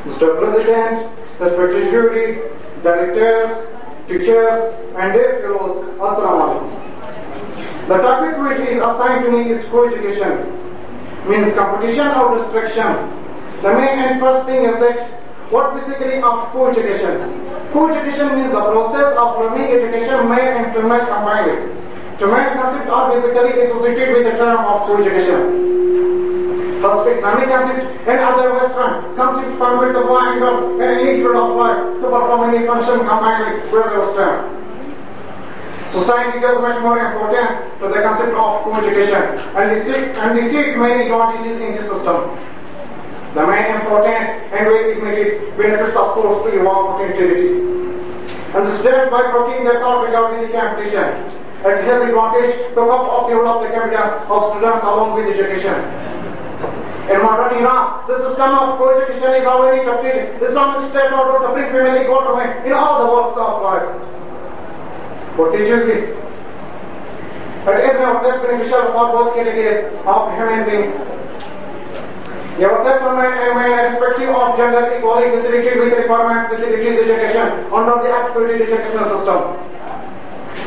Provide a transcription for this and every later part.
Mr. President, respected jury, directors, teachers, and dear fellows, Assalamu alaikum. The topic which is assigned to me is co-education, means competition or restriction. The main and first thing is that what basically of co-education? Co-education means the process of learning education male and female combined. The main concepts are basically associated with the term of co-education. First, Islamic concept and other Western concept permit the boy and girls in any field of life to perform any function combined with Western. Society gives much more importance to the concept of co-education, and we see many advantages in this system. The main important and very immediate benefits, of course, to evolve potentiality. And the students by protein their thought regarding the competition. It has advantage to develop the confidence of students along with education. In modern era, the system of co-education is already adopted. Islamic State order to bring family economy in all the walks of life. Potentially, it is nevertheless beneficial for both categories of human beings. Nevertheless, irrespective of gender equality facilitated with requirement facilities education under the accredited educational system.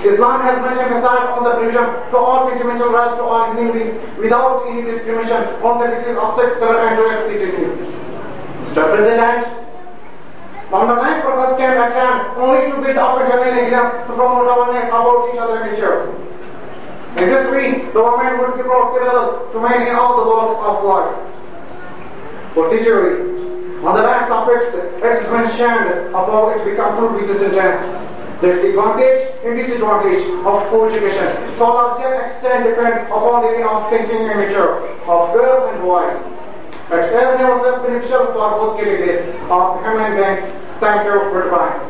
Islam has much emphasis on the provision to all fundamental rights to all human beings without any discrimination on the basis of sex, color, and race, etc. Mr. President, the underlying purpose came at hand only to build up a genuine evidence to promote awareness about each other's nature. In this way, the government would be brought parallel to men in all the walks of life. Particularly, on the last topics, it is mentioned about it become true with this sentence. The advantage and disadvantage of co-education to a larger extent depend upon the way of thinking and nature of girls and boys. It is nevertheless beneficial for both categories of human beings. Thank you for your time.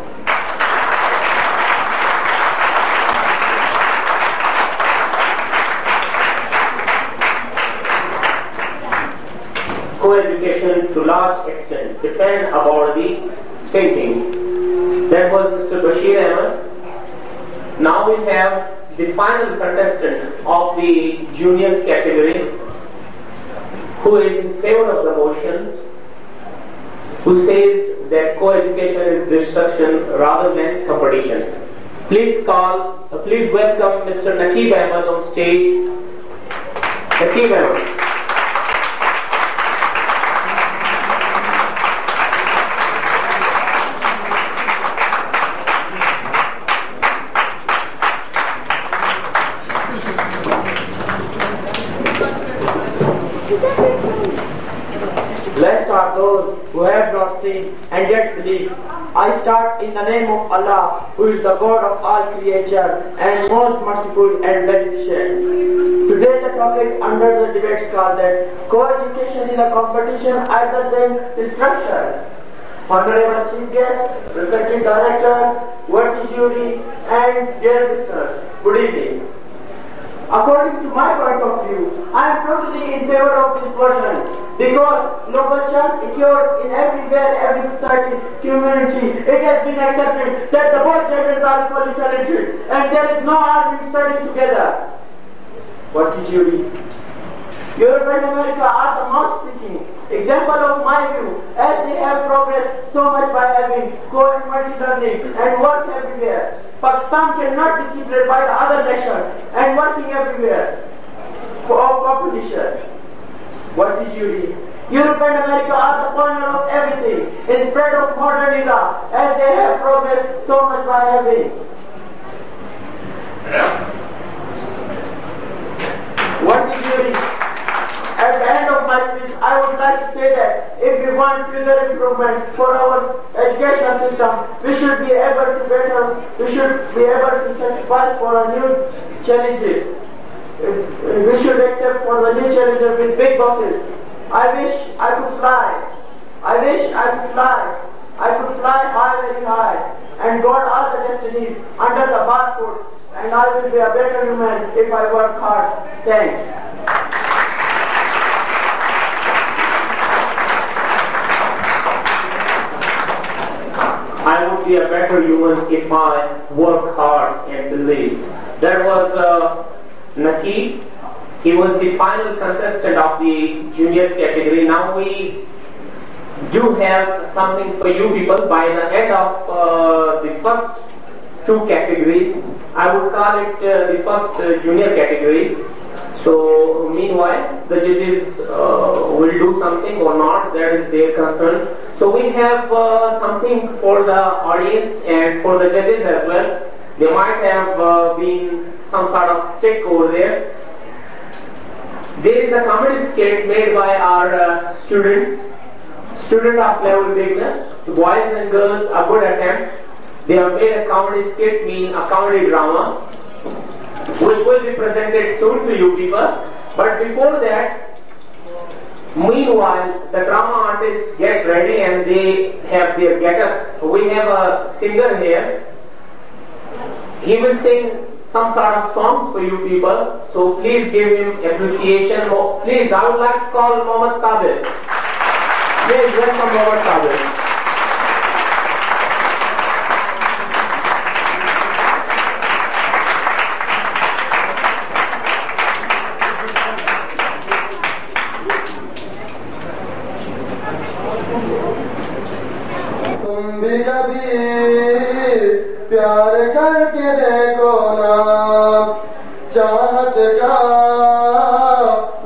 Co-education to large extent depend about the thinking. That was Mr. Bashir Ahmed. Now we have the final contestant of the junior category who is in favor of the motion, who says that co-education is destruction rather than competition. Please welcome Mr. Nakib Ahmed on stage. Nakib Ahmed. Blessed are those who have not seen and yet believe. I start in the name of Allah, who is the God of all creature and most merciful and beneficent. Today the topic under the debate is called that co-education is a competition other than instruction. Honorable Chief Guest, respected Director, worthy jury, and dear listeners, good evening. According to my point of view, I am totally in favor of this version because global child occurs in everywhere, every society, community. It has been accepted that the both genders are equally talented and there is no harm in studying together. What did you read? Europe and America are the most speaking example of my view, as they have progressed so much by having co- and multi-learning and work everywhere. Pakistan cannot be cheated by the other nations and working everywhere for competition. What did you read? Europe and America are the corner of everything in spread of modern era, as they have progressed so much by having. What did you read? At the end of my speech, I would like to say that if we want further improvement for our education system, we should be able to satisfy for our new challenges. We should accept for the new challenges with big buses. I wish I could fly. I wish I could fly. I could fly high, very high, and got all the destinies under the barcode, and I will be a better human if I work hard. Thanks. I would be a better human if I work hard and believe. That was Nakib. He was the final contestant of the juniors category. Now we do have something for you people by the end of the first two categories. I would call it the first junior category. So meanwhile, the judges will do something or not, that is their concern. So we have something for the audience and for the judges as well. There might have been some sort of stick over there. There is a comedy skit made by our student of level beginner. Boys and girls, a good attempt. They have made a comedy skit, meaning a comedy drama, which will be presented soon to you people. But before that, meanwhile, the drama artists get ready and they have their get-ups. We have a singer here. He will sing some sort of songs for you people. So please give him appreciation. Oh, please, I would like to call Mohammed Sabir. Please welcome Mohammed Sabir. پیار کر کے دیکھو نا چاہت کا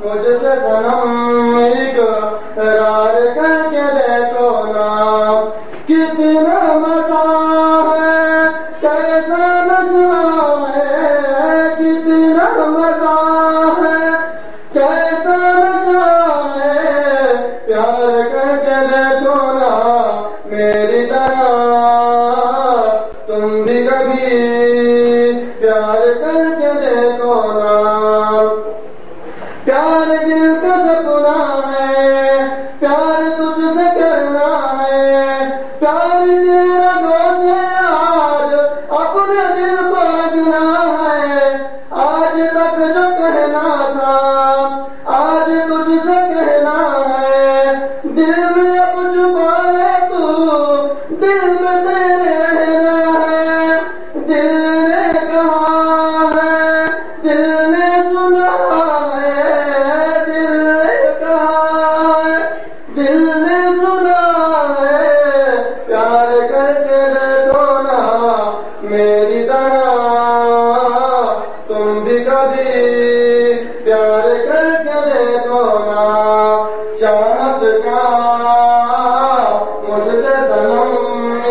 مجھ سے صنم اقرار کر کے دیکھو نا کتنا مزہ ہے کیسا نشہ ہے کتنا مزہ ہے کیسا نشہ ہے پیار کر کے دیکھو نا میری طرح تم بھی کبھی پیار کر کے دیکھو نا پیار دل کا سپنا ہے پیار تجھ سے کرنا ہے پیار میرا دوست آج اپنے دل کو لگنا ہے آج تک جو کہنا تھا آج تجھ سے کہنا ہے دل میں کچھ پائے تو دل میں تیرے رہنا ہے دل نے کہا ہے دل نے سنا ہے دل نے کہا ہے دل نے سنا ہے پیار کر کے دیکھو نا میری طرح تم بھی کبھی پیار کر کے دیکھو نا چاہت کا مجھ سے صنم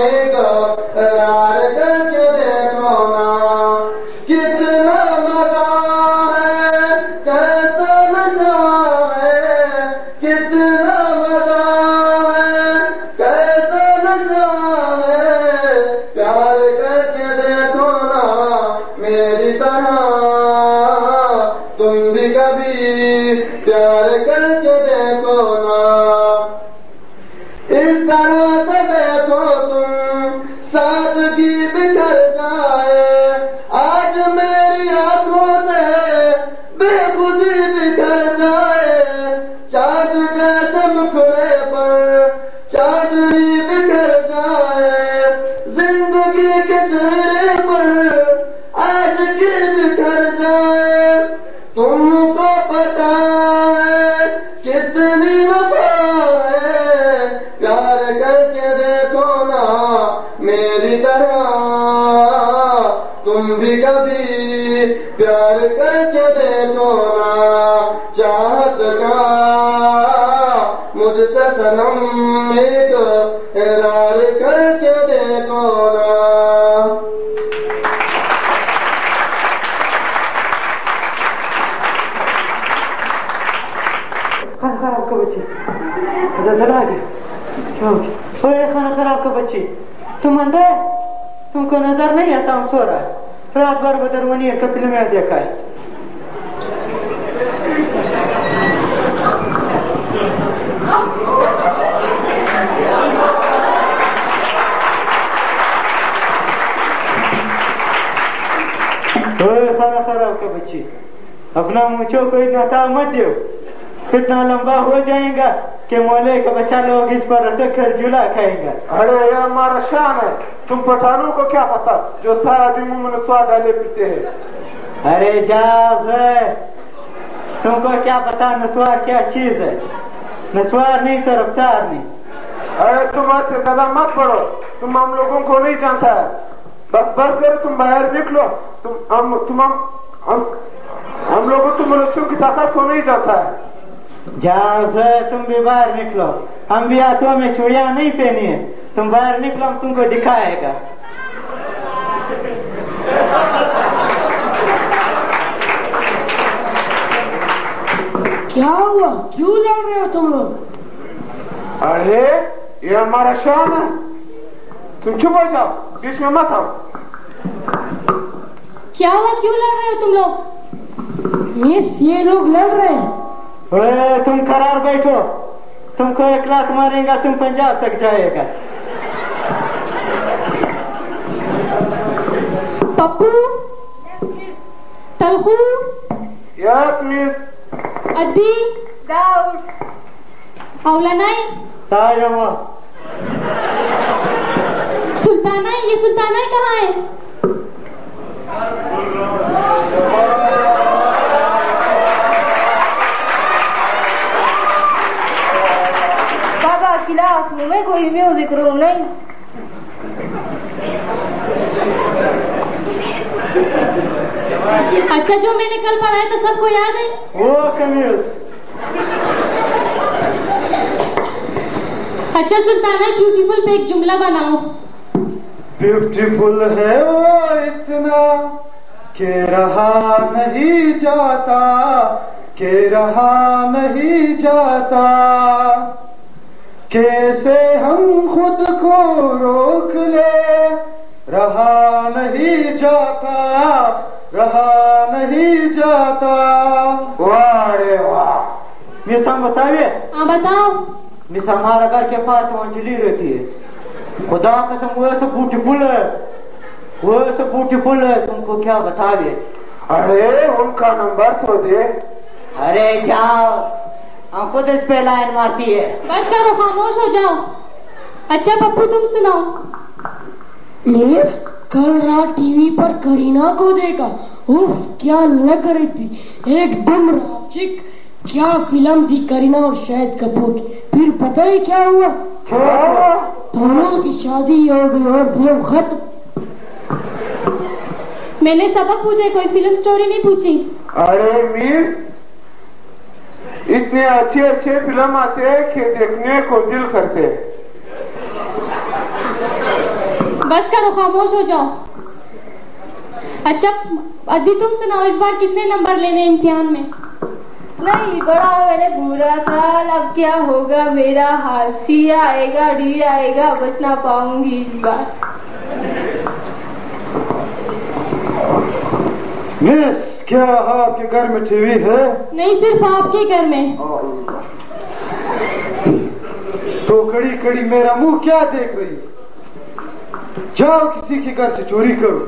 اقرار کر کے دیکھو نا کتنا مزہ ہے کیسا نشہ ہے کتنا مزہ ہے کیسا نشہ ہے پیار کر کے دیکھو نا میری طرح تم بھی کبھی پیار کر کے دیکھو نا اس طرح سے دیکھو تم سادگی بکھر جائے آج میری آنکھوں سے بے خودی بکھر جائے چاند جیسے مکھڑے پر چادری بکھر جائے زندگی کے چہرے پر آج کی بکھر جائے تم کو پتا ہے کتنی وفا ہے پیار کر کے دیکھو نا میری طرح تم بھی کبھی پیار کر کے دیکھو نا چاہت کا مجھ سے صنم اقرار کر کے دیکھو نا خانہ خراب کا بچی چلا گیا خانہ خراب کا بچی تم اندر تم کو نظر نہیں آتا ہم سو رہا ہے رات بھر بدر منی کا فلم میں دیکھا ہے خانہ خراب کا بچی اپنا مچھو کو اتنا تاؤ مت دیو کتنا لمبا ہو جائے گا کہ مولے کا بچہ لوگ اس پر رٹک کر جلا کھائیں گا. ارے یہ ہمارا شان ہے, تم پٹھانوں کو کیا پتا جو سارا دن منہ میں نسوار ڈالے پیتے ہیں. ارے جاز ہے, تم کو کیا پتا نسوار کیا چیز ہے. نسوار نہیں تو رفتار نہیں. अरे तुम आज से ज्यादा मत पढ़ो, तुम हम लोगों को नहीं जानता है। बस करो, तुम बाहर निकलो। हम लोगों तुम मनुष्यों की ताकत को नहीं जानता है। जाओ सर, तुम भी बाहर निकलो। हम भी हाथों में चूड़ियां नहीं पहनी है। तुम बाहर निकलो, हम तुमको दिखाएगा। क्या हुआ, क्यों लड़ रहे हो तुम लोग? अरे ये हमारा शान है, तुम चुप हो जाओ, बीच में मत आओ। क्या हुआ, क्यों लड़ रहे हो तुम लोग? मिस, ये लोग लड़ रहे हैं। तुम करार बैठो, तुमको 1 लाख मारेगा, तुम पंजाब तक जाएगा। Pappu, Talkhu, yes miss. अद्दी, दाऊद, औलानाई, सुल्ताना। ये सुल्ताना कहाँ है? बाबा क्लास में कोई म्यूजिक रूम नहीं। अच्छा, जो मैंने कल पढ़ाया था सबको याद है? वो कम्यूज। अच्छा सुल्ताना, ब्यूटीफुल पे एक जुमला बनाओ। ब्यूटीफुल है वो इतना कि रहा नहीं जाता, कि रहा नहीं जाता, कैसे हम खुद को रोक ले, रहा नहीं जाता, रहा नहीं जाता। वाह रे वाह। मिस हम बताइए। हाँ बताओ। मिस हमारा घर के पास अंजलि रहती है, खुदा कसम वो तो ब्यूटीफुल है, वो तो ब्यूटीफुल है, तुमको क्या बतावे। अरे उनका नंबर तो दे। अरे जाओ, हम खुद इस पे लाइन मारती है। बस करो, खामोश हो जाओ। अच्छा पप्पू तुम सुनाओ। मिस, कल रात टीवी पर करीना को देखा, उफ क्या लग रही थी, एकदम रोमांचिक। क्या फिल्म थी करीना और शाहिद कपूर की। फिर पता ही क्या हुआ, दोनों की शादी हो गई और फिल्म खत्म। मैंने सबक पूछे, कोई फिल्म स्टोरी नहीं पूछी। अरे मिस, इतने अच्छे अच्छे फिल्म आते हैं कि देखने को दिल करते। बस करो, खामोश हो जाओ। अच्छा अदी तुम सुनाओ, इस बार कितने नंबर लेने इम्तिहान में? नहीं बड़ा मैंने बुरा साल, अब क्या होगा मेरा हाल। सी आएगा, डी आएगा, बच ना पाऊंगी इस बार। मिस, क्या आपके घर में टीवी है? नहीं, सिर्फ आपके घर में। तो कड़ी कड़ी मेरा मुंह क्या देख रही? जाओ किसी के घर से चोरी करो।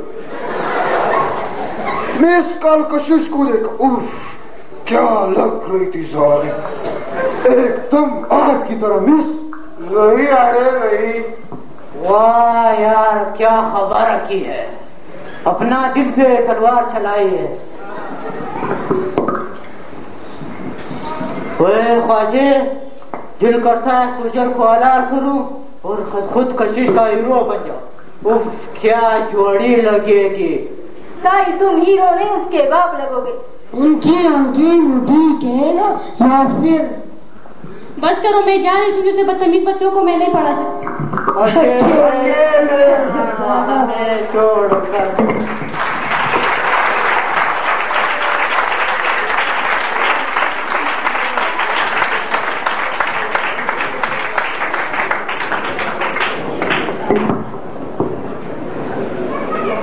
मिस कल कशिश को देखा, उफ क्या लग रही थी सारी, एकदम आग की तरह। मिस वही अरे वही। वाह यार, क्या खबर रखी है, अपना दिल पे तलवार चलाई है। ख्वाजे, दिल करता है सुजल को अलार करूं और खुद कशिश का हीरो बन जाओ। उफ क्या जोड़ी लगेगी। ताई तुम हीरो नहीं, उसके बाप लगोगे। उनकी ठीक है ना, या फिर बस करो, मैं जा रही हूँ। से बदतमीज बच्चों को मैं नहीं पढ़ा सकती।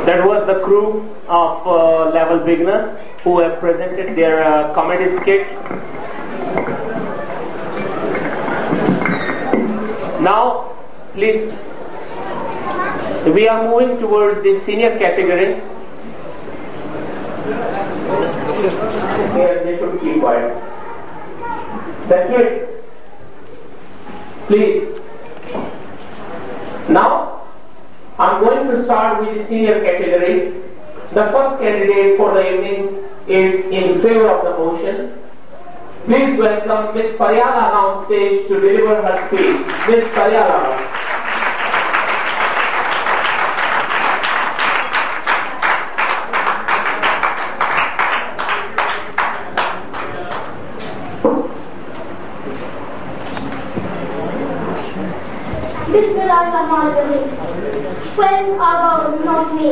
That was the crew of level beginners who have presented their comedy skit. Now, please, we are moving towards the senior category. They should keep quiet. The kids, please. Now, I'm going to start with the senior category. The first candidate for the evening is in favor of the motion. Please welcome Ms. Paryala on stage to deliver her speech. Ms. Paryala. Bismillahirrahmanirrahim. Friends are not me.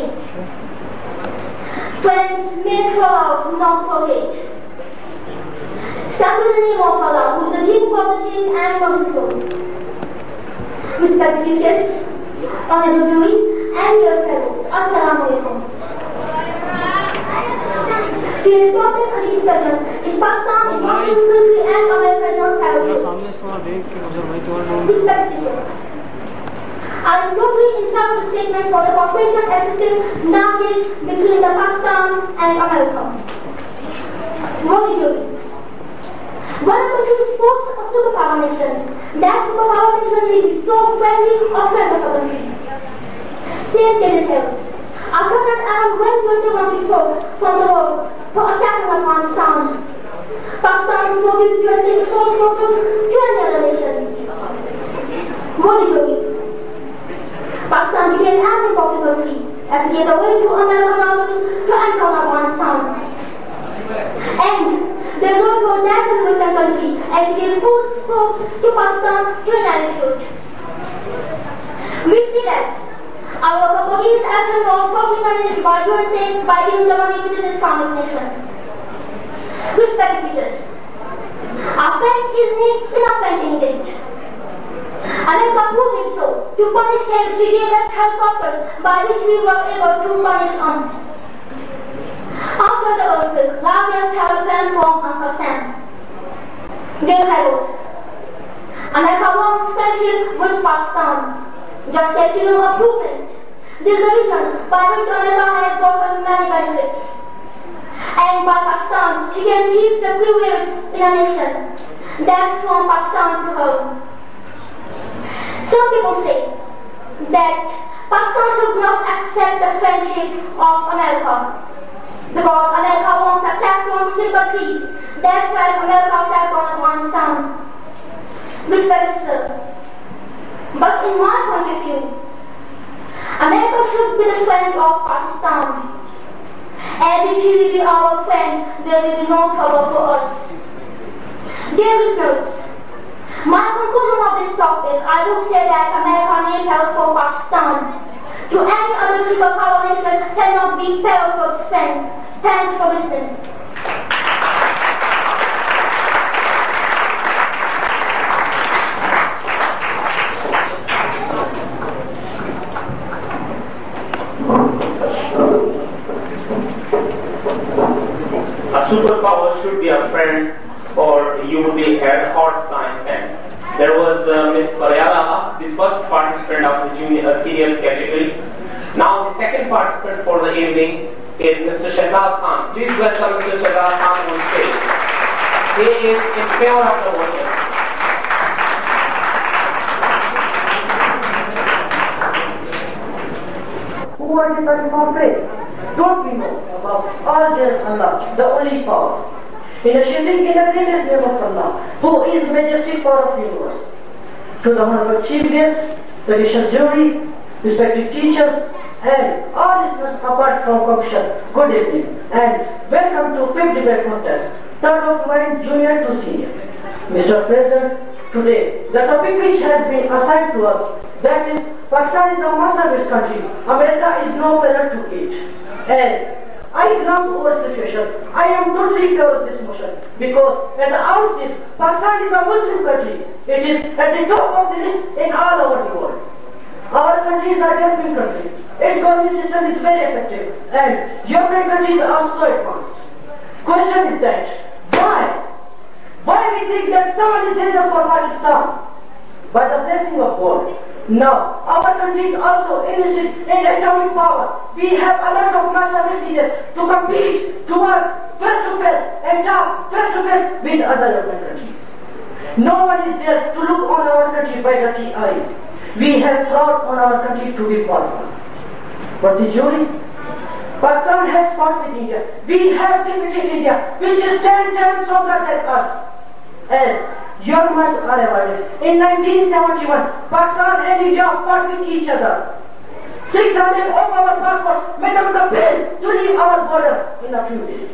Friends may throw out, not forget. Stand in the name of Allah, who is the King of the King and for his throne. Respected teachers, honorable jury, and your fellows, Assalamu alaikum. The important of the discussion is Pakistan is Muslim country and America is not terrorist. Respected teachers, I am totally in favor of the statement for the cooperation existing nowadays between the Pakistan and America. Holy jury. When a country is forced a superpower nation, that superpower nation may be so friendly or friend of a country. Same case is here. After that, around 121 people from the world for attacking Afghanistan. Pakistan is voted to USA to force focus to any other nation. Holy jury. Pakistan became an important country as it gave way to American armies to enter Afghanistan. And they ruled for that Muslim country as it gave force to Pakistan to annihilate. We see that our Cambodian action was totally managed by USA by giving the money to this Islamic nation. Respected teachers, our faith is inoffending it. America proved it so. To punish him, she gave us helicopters by which we were able to punish him. After the earthquake, largest hurricane from Uncle Sam. Dear heroes, America wants friendship with Pakistan. Just as you know, improvement. This is the reason by which America has gotten many benefits. And by Pakistan, she can keep the privilege in a nation. That's from Pakistan to her. Some people say that Pakistan should not accept the friendship of America because America wants to attack on sympathy. That's why America attacked on Afghanistan. Respected sir, but in my point of view, America should be the friend of Pakistan. And if he will be our friend, there will be no trouble for us. Dear listeners, my conclusion of this topic, I would say that America needs help for Pakistan. To any other superpower nation cannot be fair for its friends. Thanks for listening. A superpower should be a friend, or you would be a hard time friend. There was Ms. Paryala, the first participant of the seniors category. Now the second participant for the evening is Mr. Shahzad Khan. Please welcome Mr. Shahzad Khan on stage. He is in favor of the motion. Who are the person of faith? Don't we know about all there Allah, the only power? Initiating in the greatest name of Allah, who is majestic power of universe. To the honorable chief guest, sagacious jury, respected teachers, and all listeners apart from competition, good evening, and welcome to 5th debate contest, third of mine, junior to senior. Mr. President, today, the topic which has been assigned to us, that is, Pakistan is a master-based country, America is no parent to it. As I glance over the situation, I am totally clear of this motion because at the outset, Pakistan is a Muslim country. It is at the top of the list in all over the world. Our country is a developing country. Its government system is very effective and European countries are so advanced. Question is that, why? Why we think that someone is danger for Pakistan? By the blessing of God. Now, our country is also enlisted in atomic power. We have a lot of national messages to compete, to work face to face and talk face to face with other European countries. No one is there to look on our country by dirty eyes. We have thought on our country to be powerful. But the jury, Pakistan has fought with India. We have defeated India, which is 10 times stronger than us. As your minds are aware, in 1971, Pakistan and India fought with each other. 600 of our passports made up the bill to leave our border in a few days.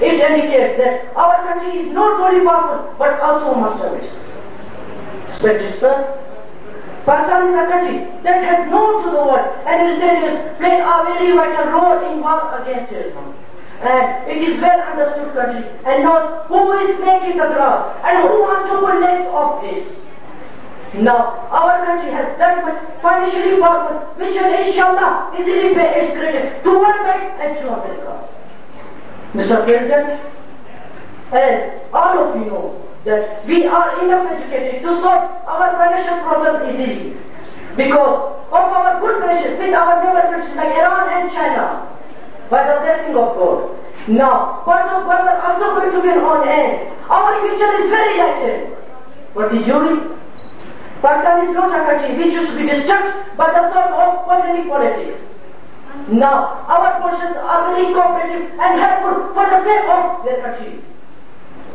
It indicates that our country is not only powerful but also masterpiece. Respected sir, Pakistan is a country that has known to the world and its citizens play a very vital role in war against terrorism. And it is well understood country and knows who is making the grass and who wants to pull legs off this. Now, our country has that much financially powerful which will inshallah easily pay its credit to World Bank and to America. Mr. President, as all of you know, that we are enough educated to solve our financial problems easily because of our good relations with our neighbor countries like Iran and China by the blessing of God. Now, part of God are also going to be on end. Our future is very lighted. But the jury, Pakistan is not a country which used to be disturbed by the sort of positive politics. Now, our forces are very cooperative and helpful for the sake of their country.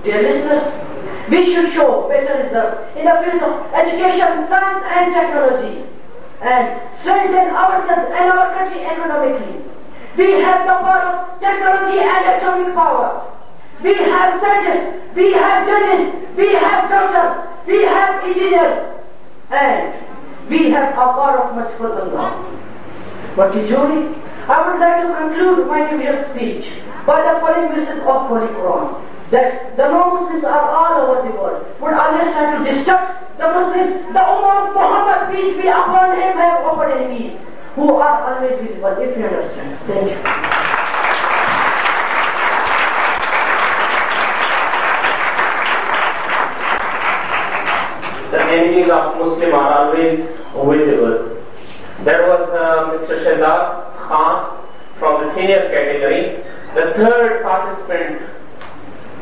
Dear listeners, we should show better results in the fields of education, science and technology and strengthen ourselves and our country economically. We have the power of technology and atomic power. We have scientists, we have judges, we have doctors, we have engineers, and we have a power of merciful Allah. But usually, I would like to conclude my usual speech by the following verses of Holy Quran, that the non-Muslims are all over the world, would always try to disturb the Muslims. The Ummah of Muhammad, peace be upon him, have open enemies, who are always visible, if you understand. Thank you. The enemies of Muslim are always visible. There was Mr. Shahzad Khan from the senior category, the third participant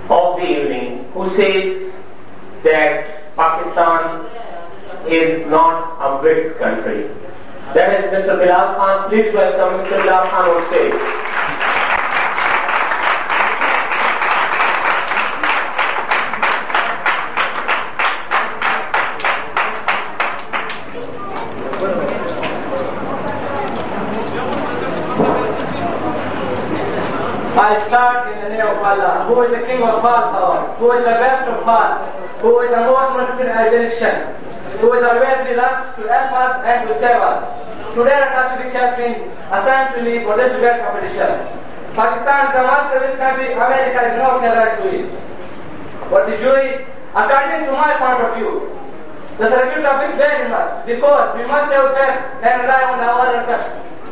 of the evening, who says that Pakistan is not a BRICS country. That is Mr. Bilal Khan. Please welcome Mr. Bilal Khan on stage. I start in the name of Allah, who is the King of all power, who is the best of all, who is the most merciful benediction, who is always with us to help us and to save us. Today a topic has been assigned to me for this great competition. Pakistan is the master of this country, America is no right to it. But the jury, according to my point of view, the selection topic very much, because we must have faith and rely on our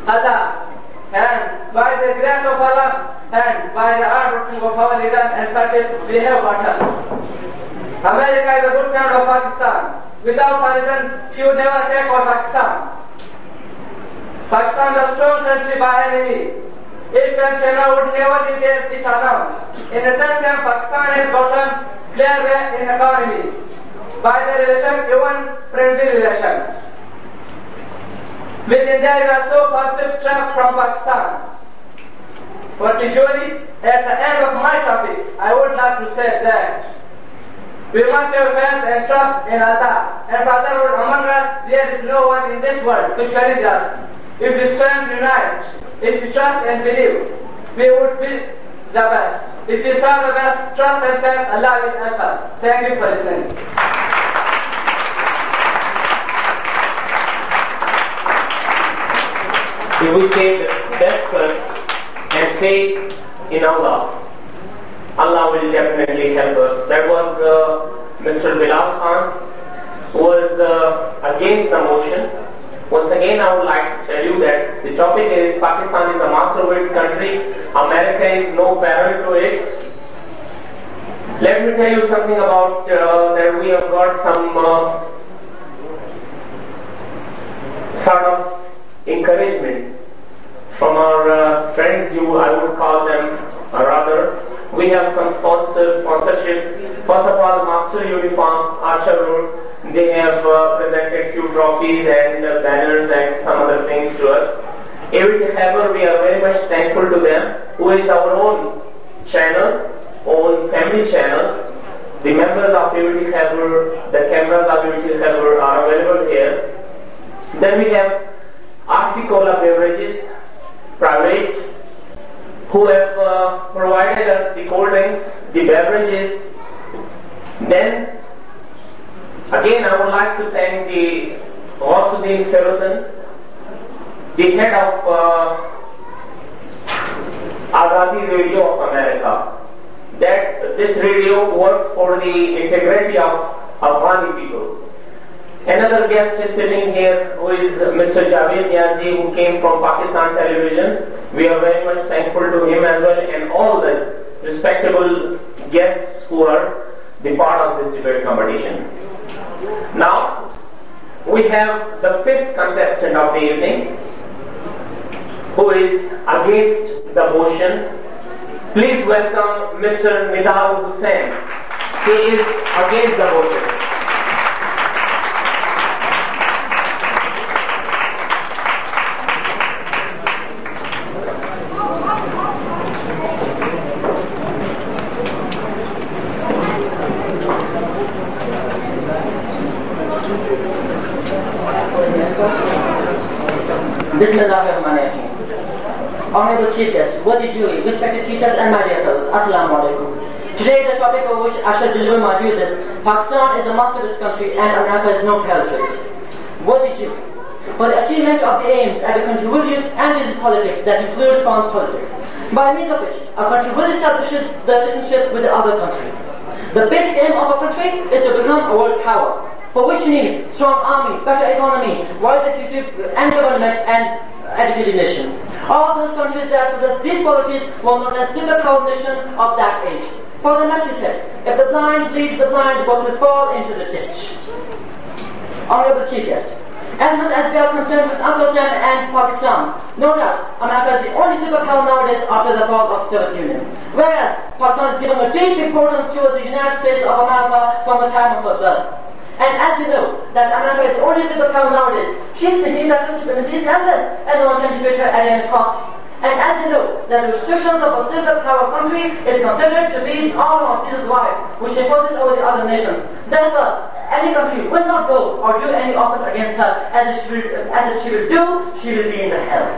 Allah. And by the grace of Allah and by the hard working of our leaders and parties, we have battle. America is a good friend of Pakistan. Without partisan, she would never take over Pakistan. Pakistan is a strong country by enemy. If China would never dictate its alarm. In the same time, Pakistan has gotten clear way in economy by the relation, even friendly relation. With India is also positive step from Pakistan. But usually, at the end of my topic, I would like to say that we must have faith and trust in Allah. And brotherhood among us, there is no one in this world to challenge us. If we stand united, if we trust and believe, we would be the best. If we serve the best, trust and faith, Allah will help us. Thank you for listening. If we say best first and faith in Allah, Allah will definitely help us. That was Mr. Bilal Khan, who was against the motion. Once again, I would like to tell you that the topic is Pakistan is a master of its country. America is no parallel to it. Let me tell you something about that we have got some sort of encouragement from our friends, I would call them, or rather, we have some sponsorship. First of all, Master Uniform, Archer Road, they have presented few trophies and banners and some other things to us. However, we are very much thankful to them, who is our own channel, own family channel, the members of Unity Khyber, the cameras of Unity Khyber are available here. Then we have RC Cola Beverages Private, who have provided us the cold drinks, the beverages. Then again I would like to thank the Ghausuddin Ferozen, the head of Azadi Radio of America, that this radio works for the integrity of Afghani people. Another guest is sitting here, who is Mr. Javed Niazi, who came from Pakistan Television. We are very much thankful to him as well, and all the respectable guests who are the part of this debate competition. Now, we have the fifth contestant of the evening, who is against the motion. Please welcome Mr. Nidal Hussain. He is against the motion. Bismillahirrahmanirrahim. Honorable Chief Guest, worthy jury, respected teachers and my dear fellows, Assalamu alaikum. Today the topic of which I shall deliver my views is Pakistan is a masterless country and America is no parallel to it. Worthy jury, for the achievement of the aims and the country will use anti politics that includes foreign politics, by means of which a country will establish the relationship with the other country. The basic aim of a country is to become a world power, for which needs strong army, better economy, wise executive and government, and educated nation. All those countries that possess these qualities were known as typical nations of that age. For the Messi said, if the blind leads the blind, both will fall into the ditch. Honorable Chief Guest, as much as we are concerned with Afghanistan and Pakistan, no doubt America is the only superpower nowadays after the fall of Soviet Union. Whereas Pakistan is given a deep importance towards the United States of America from the time of her birth. And as you know, that America is the only superpower nowadays, she's thinking that this is endless and no one can defeat her at any cost. And as you know, that the restrictions of a superpower country is considered to be all of Caesar's wife, which imposes over the other nations. Therefore, any country will not go or do any offense against her, as if she will do, she will be in the hell.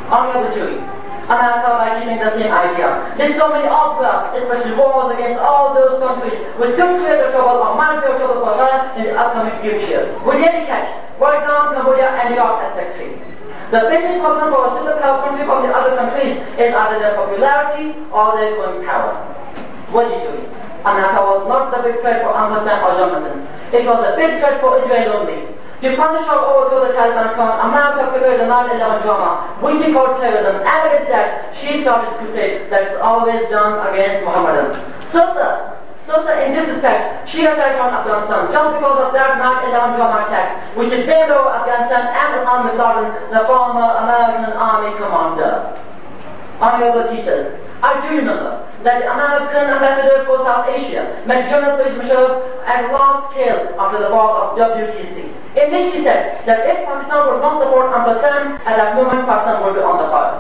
Honorable jury, America by keeping the same idea. There's so many obstacles, especially wars against all those countries, which could create a trouble or might be a trouble for her in the upcoming future. We nearly catch Vietnam, Cambodia, and New York as secretary. The basic problem for a superpower country from the other countries is either their popularity or their growing power. What did you do? America was not the big threat for Afghanistan or Jonathan. It was a big threat for Israel only. To punish or overthrow the Taliban front, America prepared the 9/11 drama, which she called terrorism, and against that, she started a crusade that is always done against Muhammadans. So sir, in this respect, she attacked on Afghanistan just because of that 9/11 drama attack, which is named over Afghanistan and Osama bin Laden, the former American Army commander. Honorable teachers, I do remember that the American ambassador for South Asia met General Musharraf at large scale after the fall of WTC. In this she said that if Pakistan would not support Uncle Sam, at that moment Pakistan would be on the fire.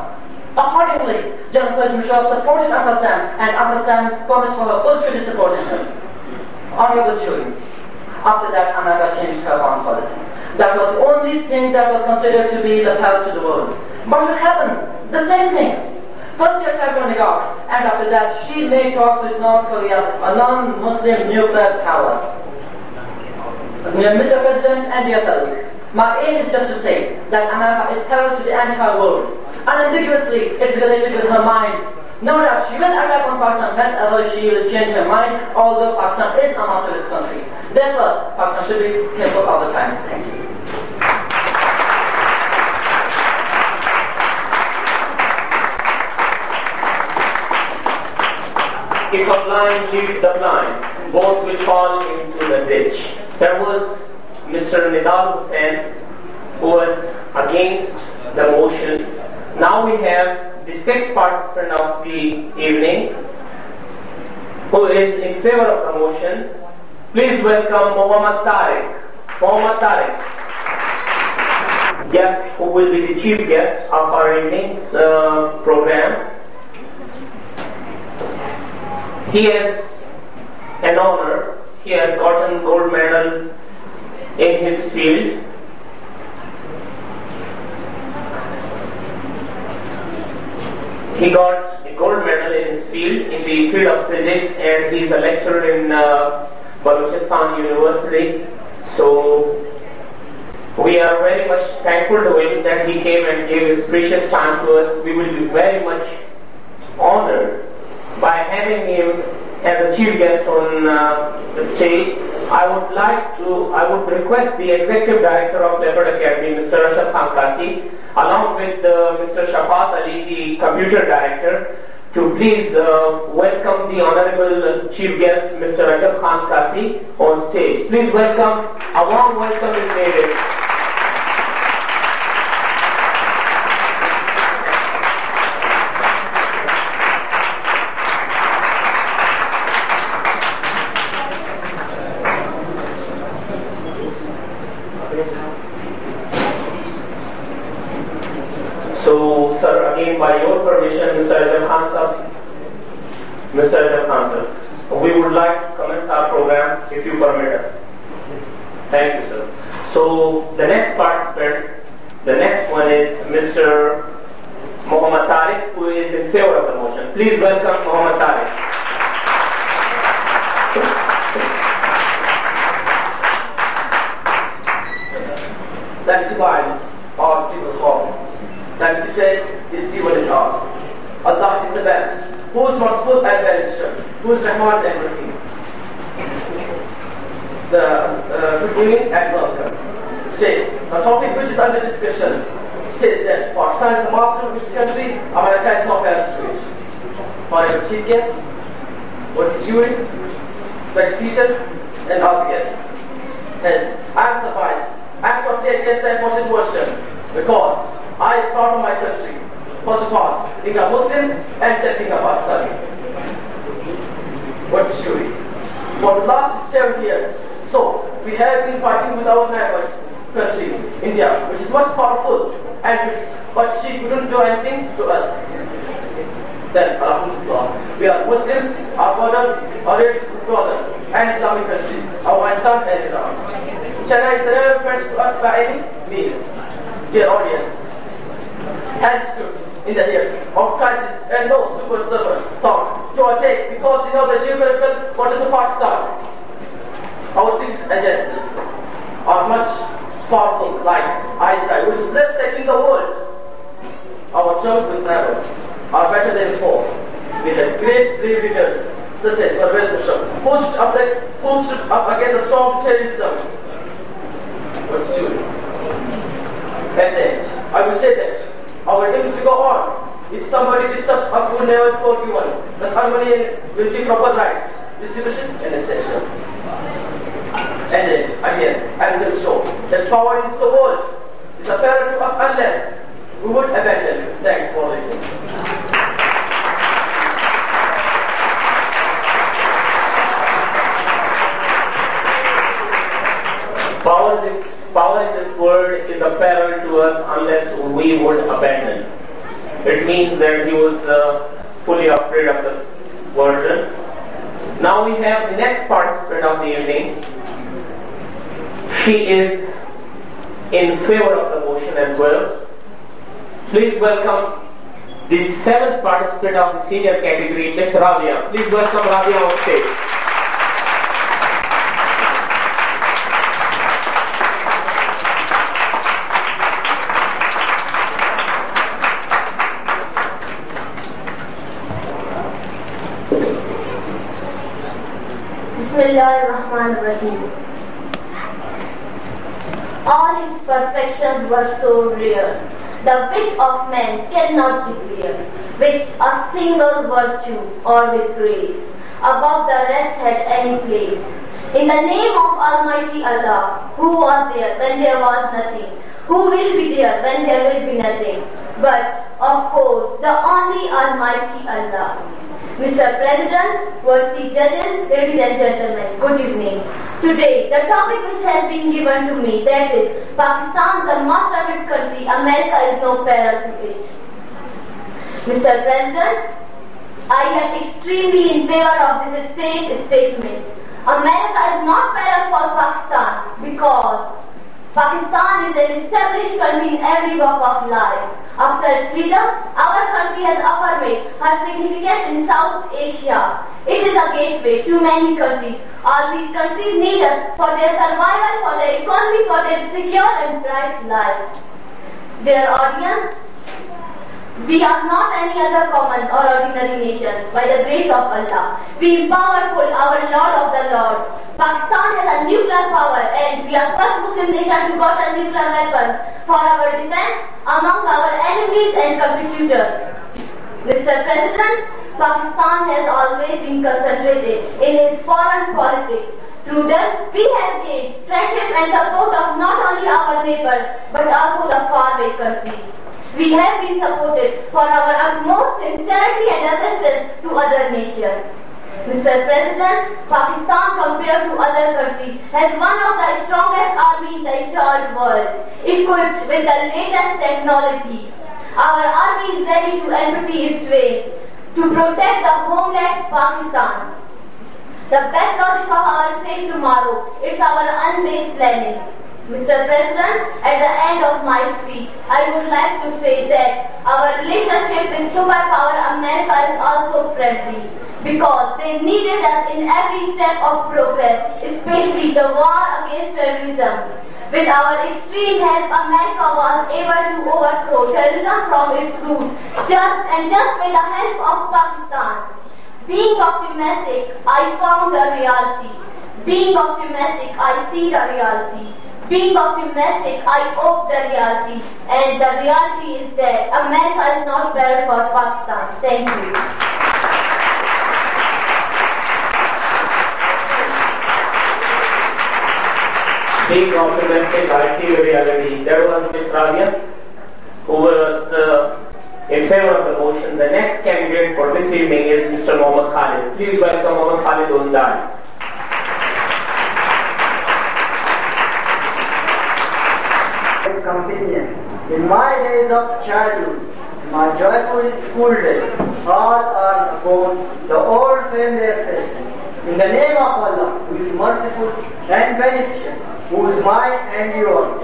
Accordingly, General Musharraf supported Uncle Sam, and Uncle Sam promised for her full tribute support in him. Honorable jury, after that America changed her foreign policy. That was the only thing that was considered to be the path to the world. But what happened? The same thing. First she attacked on Iraq, and after that she made talks with North Korea, a non-Muslim nuclear power. Mr. President and dear fellows, my aim is just to say that America is parallel to the entire world. Unambiguously, it's related with her mind. No doubt she will attack on Pakistan whenever she will change her mind, although Pakistan is a masterless country. Therefore, Pakistan should be careful all the time. Thank you. If a blind leads the blind, both will fall into the ditch. There was Mr. Nidal Hussain, who was against the motion. Now we have the sixth participant of the evening, who is in favor of the motion. Please welcome Muhammad Tariq. Muhammad Tariq, guest who will be the chief guest of our evening's program. He has an honor. He has gotten gold medal in his field. He got a gold medal in his field, in the field of physics, and he is a lecturer in Balochistan University. So we are very much thankful to him that he came and gave his precious time to us. We will be very much honored by having him as a chief guest on the stage. I would request the Executive Director of Leopard Academy, Mr. Rashad Khan Kasi, along with Mr. Shafat Ali, the Computer Director, to please welcome the Honorable Chief Guest, Mr. Rashad Khan Kasi, on stage. Please welcome, a warm welcome is needed. So, sir, again, by your permission, Mr. Rajab Khan sir, we would like to commence our program, if you permit us. Thank you, sir. So, the next participant, the next one is Mr. Muhammad Tariq, who is in favor of the motion. Please welcome Muhammad Tariq. That divides all people home. That debate is given it all. Allah is the best, who is merciful and beneficent, who is Rahman and Rahim. Good evening and welcome. Today, the topic which is under discussion says that Pakistan is the master of which country, America is not fair to it. Honorable Chief Guest, what is jury, special teacher, and all the guests. Hence, I am surprised. I am not taking a second question because I am proud of my country. First of all, being a Muslim and then being a Pakistani. What's the jury? For the last 7 years, so we have been fighting with our neighbors country, India, which is much powerful, but she couldn't do anything to us. Then, Alhamdulillah, we are Muslims, our brothers, our brothers, and Islamic countries, Afghanistan and Iran. China is a reference to us by any means. Dear audience, has stood in the years of crisis and no super server thought to attack because we know the geographical what is the Pakistan. Our cities agencies are much powerful like ISI, which is less taking the world. Our terms with neighbors are better than before. We have great brave leaders such as Parvez Musharraf, who stood up against the strong terrorism. What's true? And then I will say that our dreams to go on. If somebody disturbs us, we will never forgive one. The harmony will give proper rights, distribution, and essential. And then again, I will show that power in the world is apparent to us unless we would abandon it. Thanks for listening. Power in this world is apparent to us unless we would abandon. It means that he was fully afraid of the version. Now we have the next participant of the evening. She is in favor of the motion as well. Please welcome the 7th participant of the senior category, Ms. Rabia. Please welcome Rabia on stage. Bismillahirrahmanirrahim. All his perfections were so rare, the wit of man cannot declare, with a single virtue or with grace, above the rest had any place. In the name of Almighty Allah, who was there when there was nothing, who will be there when there will be nothing, but of course the only Almighty Allah. Mr. President, worthy judges, ladies and gentlemen, good evening. Today, the topic which has been given to me, that is, Pakistan, the master of its country, America is no parallel to it. Mr. President, I am extremely in favor of this statement. America is not better for Pakistan because Pakistan is an established country in every walk of life. After its freedom, our country has affirmed her significance in South Asia. It is a gateway to many countries. All these countries need us for their survival, for their economy, for their secure and bright life. Dear audience, we are not any other common or ordinary nation. By the grace of Allah, we powerful, our Lord of the Lord. Pakistan has a nuclear power and we are first Muslim nation to got a nuclear weapon for our defense among our enemies and competitors. Mr. President, Pakistan has always been concentrated in its foreign politics. Through that, we have gained friendship and support of not only our neighbors but also the faraway countries. We have been supported for our utmost sincerity and assistance to other nations. Mr. President, Pakistan compared to other countries has one of the strongest armies in the entire world, equipped with the latest technology. Our army is ready to empty its ways to protect the homeland Pakistan. The best logic of our safe tomorrow is our unbased planning. Mr. President, at the end of my speech, I would like to say that our relationship with superpower America is also friendly because they needed us in every step of progress, especially the war against terrorism. With our extreme help, America was able to overthrow terrorism from its roots, just with the help of Pakistan. Being optimistic, I found the reality. Being optimistic, I see the reality. Being optimistic, I hope the reality. And the reality is that America is not better for Pakistan. Thank you. Being optimistic, I see the reality. There was Ms. Rabia, who was in favor of the motion. The next candidate for this evening is Mr. Mohammad Khalid. Please welcome Mohammad Khalid on dais. Companion. In my days of childhood, my joyful school days, all are upon the old familiar faith. In the name of Allah, who is merciful and beneficent, who is mine and yours.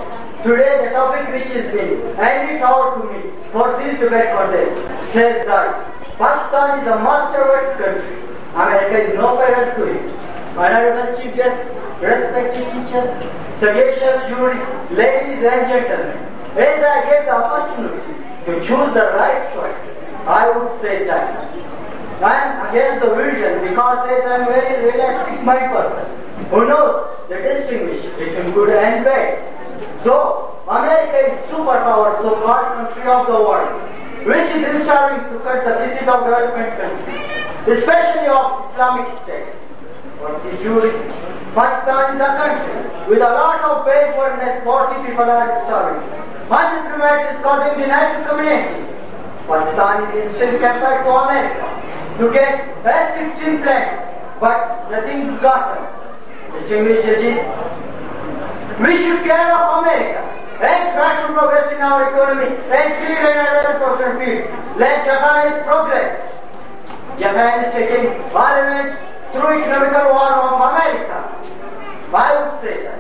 Today the topic which is been handed out to me for this debate for this says that Pakistan is a masterwork country. America is no better to it. Honorable Chief Guest, respected teachers, sagacious jury, ladies and gentlemen, as I get the opportunity to choose the right choice, I would say that I am against the vision because I am a very realistic mind person who knows the distinguish between good and bad. Though America is superpower, so-called country of the world, which is striving to cut the visit of development countries, especially of Islamic State. For the jury, Pakistan is a country with a lot of backwardness. 40 people are starving. Unemployment is causing denial to community. Pakistan is still compared to America to get F-16 plane, but nothing is gotten. Distinguished judges, we should care of America and try to progress in our economy and trade and other important fields. Let Japan progress. Japan is taking parliament through economical war of America. I would say that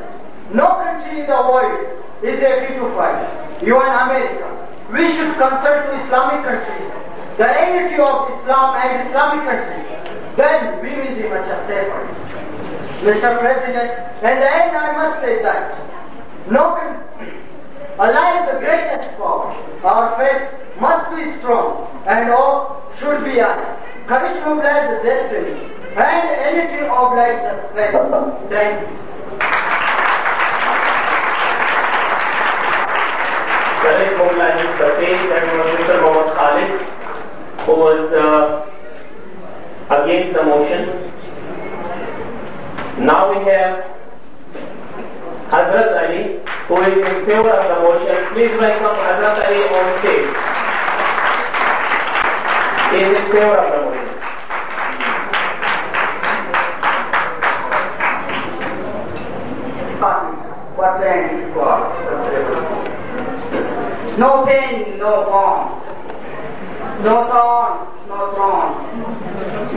no country in the world is ready to fight, even America. We should consult to Islamic countries, the unity of Islam and Islamic countries. Then we will be much safer. Mr. President, in the end I must say that no country, Allah is the greatest power. Our faith must be strong and all should be high. Courage to mobilize the destiny and unity of life the strength. Thank you. Courage mobilizes the faith, and was Mr. Mohammad Khalid, who was against the motion. Now we have Hazrat Ali, who is in favor of the motion. Please welcome Hazrat Ali on stage. He is in favor of the motion. What land is God? No pain, no harm, no thorn, no throne,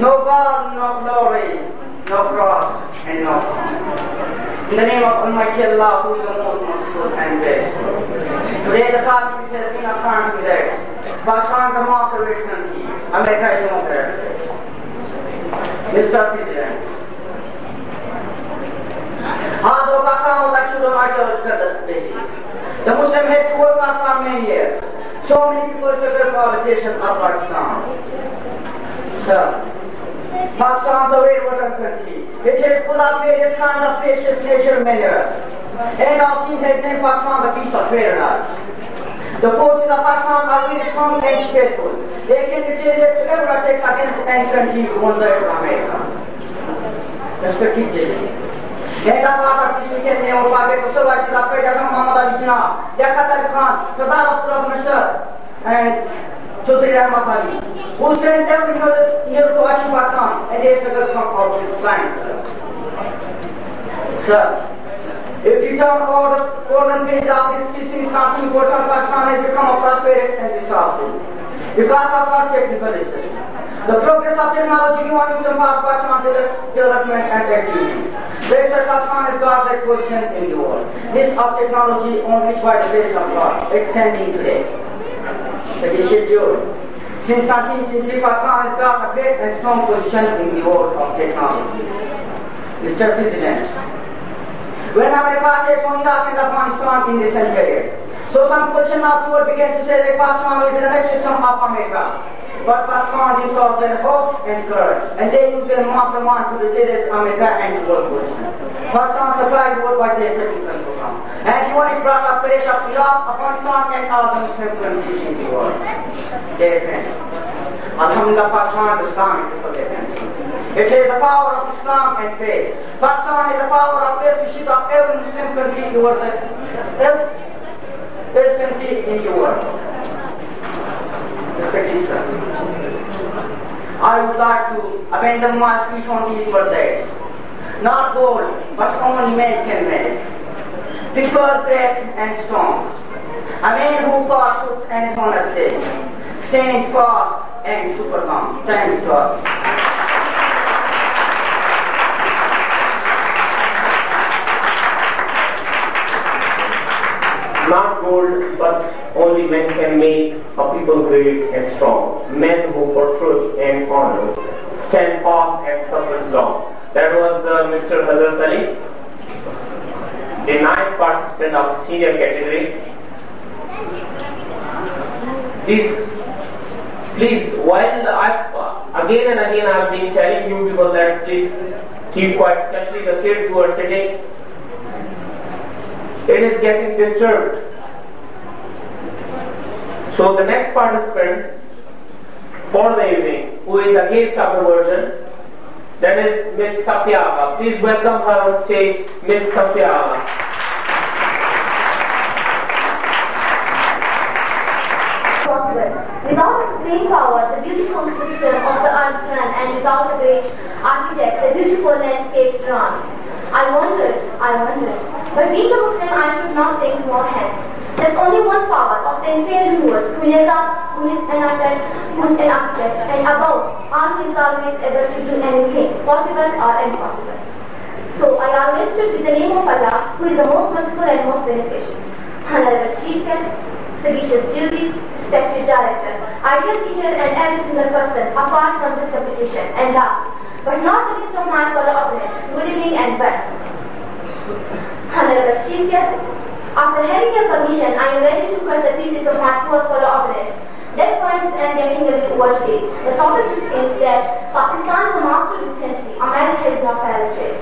No God, no glory, no cross, and no cross. In the name of Almighty Allah, who is the most merciful and graceful. Today the topic has been assigned to that. Pakistan का master country, America is no better. Mr. President, आज वो Pakistan was actually an ideological state. The Muslim had to work for many years. So many people several politicians of Pakistan. Sir, Pakistan is a very important country. It is full of various kinds of precious natural minerals. And our team has named Pakistan the piece of paradise. The forces of Pakistan are very strong and faithful. They can retaliate to every attack against any country who wants America. Respectively. And our part of this weekend, we will target the Survivors of President Muhammad Ali Jinnah, Jaqat Ali Khan, Sardar of Prime Minister, and Chaudhry Ahmad Ali, who sent every year to watch Pakistan and they struggle from out his land. Sir, if you talk about the golden page of history since 1914, Pakistan has become a prosperous and resourceful because of our technicalism. The progress of technology given to Pakistan development and activity. This Pakistan has got that position in the world. This of technology on which by the grace of God extending today. Since 1963, Pakistan has got a great and strong position in the world of technology. Mr. President, when America takes on Iraq and Afghanistan in this century, so some position afterward began to say that Pakistan will be the next victim of America. But Pakistan didn't lose their hopes and courage, and they used their mastermind to resist America and the world position. Pakistan supplied the world by their technical program. And even it brought up pressure of Iraq, Afghanistan, and all the Muslim countries in the world. Dear friends, Alhamdulillah, Pakistan is Islamic country. It has the power of Islam and faith. Pakistan has the power of leadership of every Muslim country in the world. Every country in the world. I would like to abandon my speech on these words. Not gold, but only man can make. People great and strong. A man who passes and is honest, stand fast and supercom. Thanks God. Not gold, but only men can make a people great and strong. Men who for truth and honor stand fast and suffer long. That was Mr. Hazrat Ali, the ninth participant of the senior category. Please, while again and again I have been telling you people that please keep quiet, especially the kids who are sitting. It is getting disturbed. So the next participant for the evening, who is against our version, that is Miss Satyava. Please welcome her on stage, Miss Satyava. Without its great power, the beautiful system of the earth ran, and without the great architect, the beautiful landscape drawn. I wondered. But being a Muslim, I should not think more hence. There's only one power of the entire universe, who is an architect, and above, all who is always able to do anything, possible or impossible. So I always stood with the name of Allah, who is the most merciful and most beneficial. Honorable Chief Guest, sagacious jury, respected director, ideal teacher, and every single person apart from this competition, and last, but not the least of my fellow opponents, good evening and welcome. Honorable Chief Guest, after having your permission, I am ready to cut the pieces of my poor fellow opponents. Death points and getting away worldly. The topic is that Pakistan is a master recently. America is not heritage.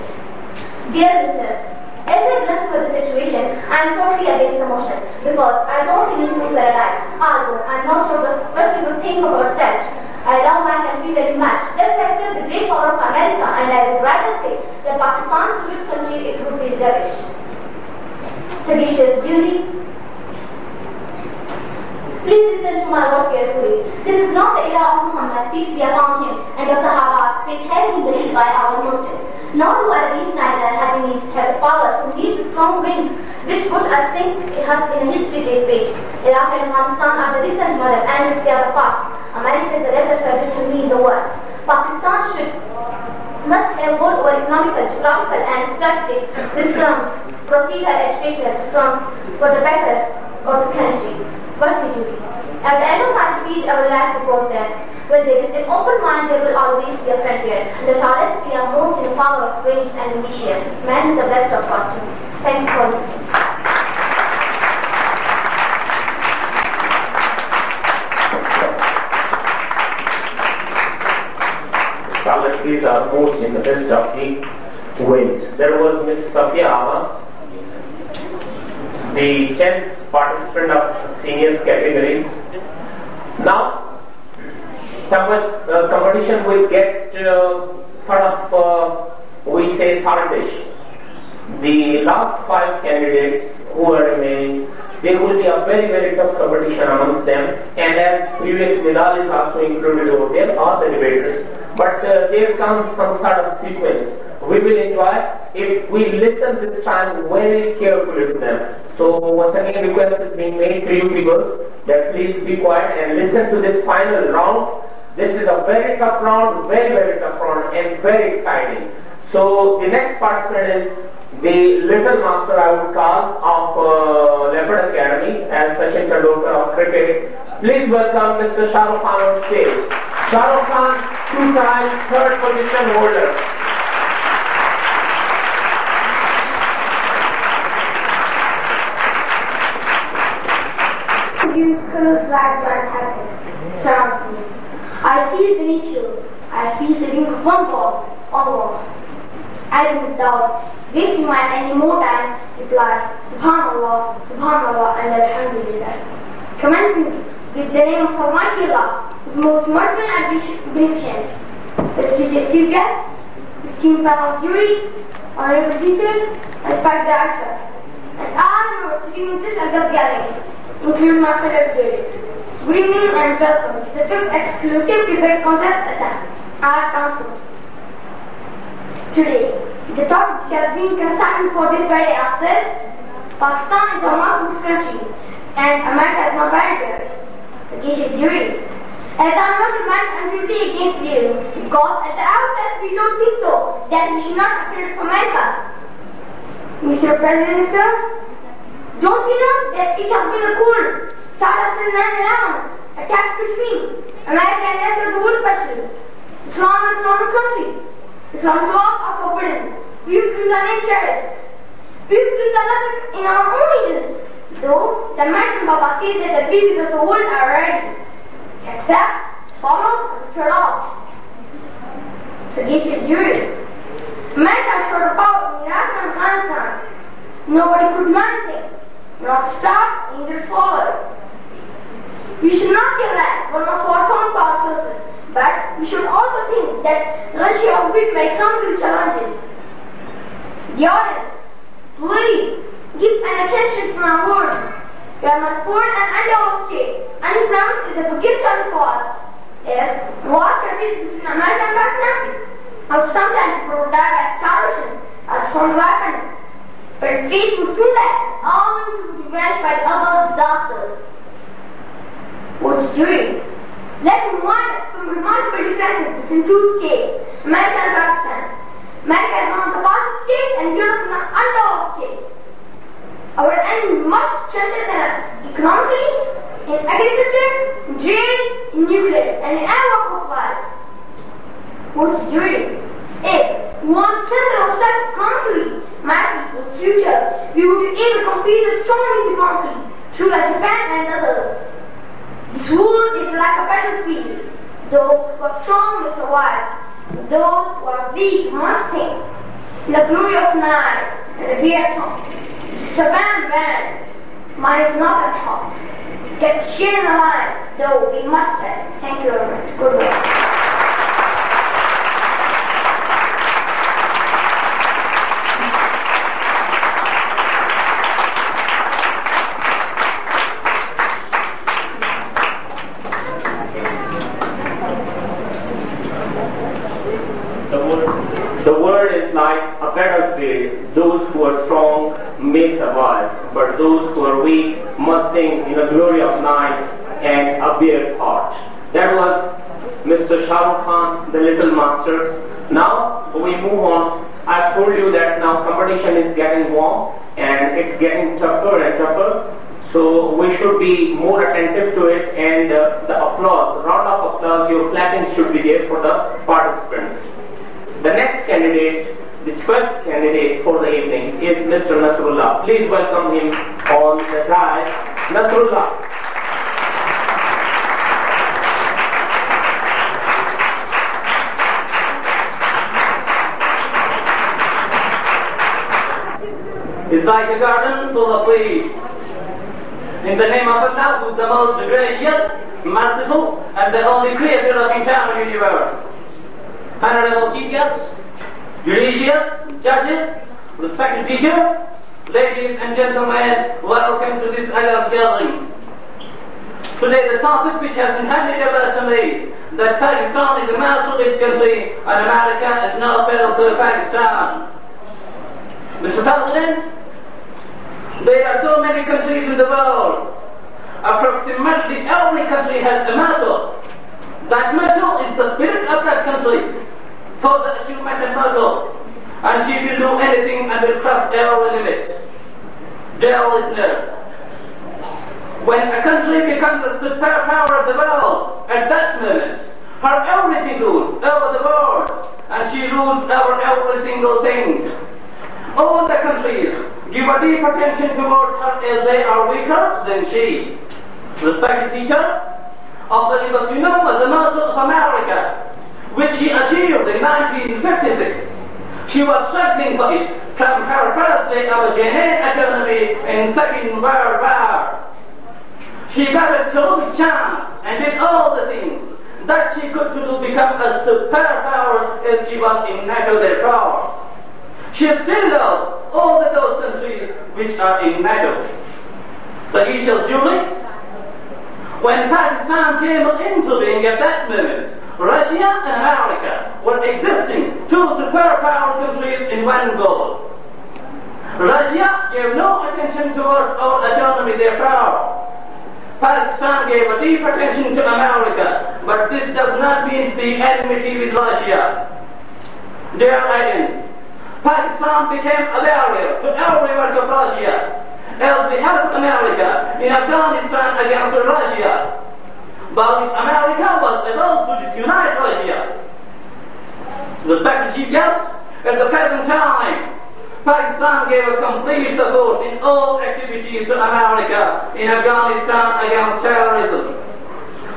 Dear listeners, as I glance for the situation, I am totally against the motion because I don't believe in paradise. Although I am not sure what people think of ourselves. I love my country very much. Let's accept the great power of America, and I would rather say that Pakistan should country it would be rubbish. Sagacious jury, please listen to my words carefully. This is not the era of Muhammad, peace be upon him, and of the Sahabas, which has been believed by our Muslims. Nor do Arabis neither have the power to lead the strong winds which put us in a history page. Iraq and Afghanistan are the recent model and it's the past. America is the lesser country to lead the world. Pakistan must have both over economical, geographical and strategic reforms, proceed her educational reforms for the better of the country. What's the duty? At the end of my speech, I would like to quote that where there is an open mind, there will always be a frontier. The tallest tree are most in power, wings and ambitious. Man is the best of fortune. Thank you for listening. Tallest trees are most in the best of the wind. There was Miss Safia Ama, the 10th participant of seniors category. Now, competition will get sort of, we say, saltish. The last 5 candidates who are remaining, there will be a very, very tough competition amongst them. And as previous medal is also included over there, all the debaters. But there comes some sort of sequence we will enjoy if we listen this time very carefully to them. So once again, request is being made to you people that please be quiet and listen to this final round. This is a very tough round, very, very tough round and very exciting. So the next participant is the little master, I would call, of Leopard Academy as Sachin Tendulkar of cricket. Please welcome Mr. Shah Rukh Khan on stage. Shah Rukh Khan, 2-time 3rd position holder. Use colors like what happens surrounds me. I feel the nature. I feel the ring of one ball, all war. I do without wasting my any more time reply Subhanallah, Subhanallah and Alhamdulillah. Commencing with the name of Almighty Allah, the most merciful and beneficent. Prestigious chief guest, esteemed panel of jury, honorable teachers, and respect director, and all who are sitting in this august gathering, including my fellow judges. Good evening and welcome to the 5th exclusive debate contest at our council. Today, the topic which has been considered for this very access, Pakistan is a Muslim country and America is not barrier. The case is jury. As I want to demand immunity against you, because at the outset we don't think so, that we should not appear for America. Mr. Prime Minister, don't you know that it has been a cool start after 9/11, attacks between America and the rest of the world especially. Islam is not a country. Islam's laws are forbidden. We kill our interest. We kill others in our own regions. Though the American Baba says that the babies of the world are ready. Accept, follow, and turn off. Sagacious jury. America showed a power in Iraq and Afghanistan. Nobody could do anything. Not stop, neither follow. We should not kill that one of our own power sources, but we should also think that Russia of which may come to challenges. The audience, please give an attention to my words. We are not poor and under state. Unemployment is a big challenge for us. If war countries between America and Pakistan, or sometimes people die by starvation as from weapons. But state would do that, all to be managed by other disasters. What's doing? Let me warn us from remarkable differences between 2 states, America and Pakistan. America is one of the fastest states and Europe is an underdeveloped state. Our enemy is much strengthened than us economically, in agriculture, in trade, in nuclear, and in every walk of life. What's doing? If we want to strengthen ourselves economically, maybe in future we will be able to compete with strongly economically through Japan and others. This world is like a battlefield. Those who are strong will survive. Those who are weak must think. In the glory of night and the beer top. Mr. Van Van, mine is not at all. Get share in the line, though we must have. Thank you very much. Good luck. The world is like a battlefield. Those who are strong may survive, but those who are weak must sing in the glory of night and a bare heart. That was Mr. Shah Rukh Khan, the little master. Now we move on. I've told you that now competition is getting warm and it's getting tougher and tougher. So we should be more attentive to it, and the applause, round of applause, your clapping should be there for the participants. The next candidate, the 12th candidate for the evening is Mr. Nasrullah. Please welcome him on the dais. Nasrullah. It's like a garden full of weeds. In the name of Allah, who is the most gracious, merciful, and the only creator of entire universe. Honorable Chief Guest, judicious, judges, respected teacher, ladies and gentlemen, welcome to this august gathering. Today the topic which has been handed over to me, that Pakistan is a nationalist country and America is no fellow to Pakistan. Mr. President, there are so many countries in the world. Approximately every country has a motto. That motto is the spirit of that country for the achievement of motto. And she will do anything and will cross every limit. Dear listeners, when a country becomes the superpower of the world, at that moment, her everything rules over the world, and she rules over every single thing. All the countries give a deep attention towards her as they are weaker than she. Respected teacher, of the Liberty-Noma, the Motto of America, which she achieved in 1956. She was struggling for it from her first day of genetic autonomy in Second World War. She got a terrific chance and did all the things that she could do to become a superpower as she was in NATO therefore. She still loves all those countries which are in NATO. So he shall Julie, when Pakistan came into being at that moment, Russia and America were existing, two superpower countries in one goal. Russia gave no attention towards our autonomy therefore. Pakistan gave a deep attention to America, but this does not mean the enmity with Russia. Dear audience, Pakistan became a barrier to every work of Russia, as we helped America in Afghanistan against Russia, by which America was able to disunite Russia. Respected Chief Guest, at the present time, Pakistan gave a complete support in all activities to America in Afghanistan against terrorism.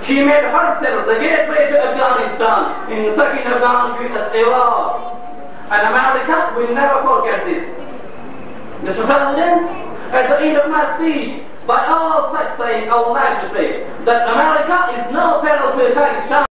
She made herself the gateway to Afghanistan in the second Afghan war. And America will never forget this. Mr. President, at the end of my speech, by all such saying, I would like to say that America is no fellow to Pakistan.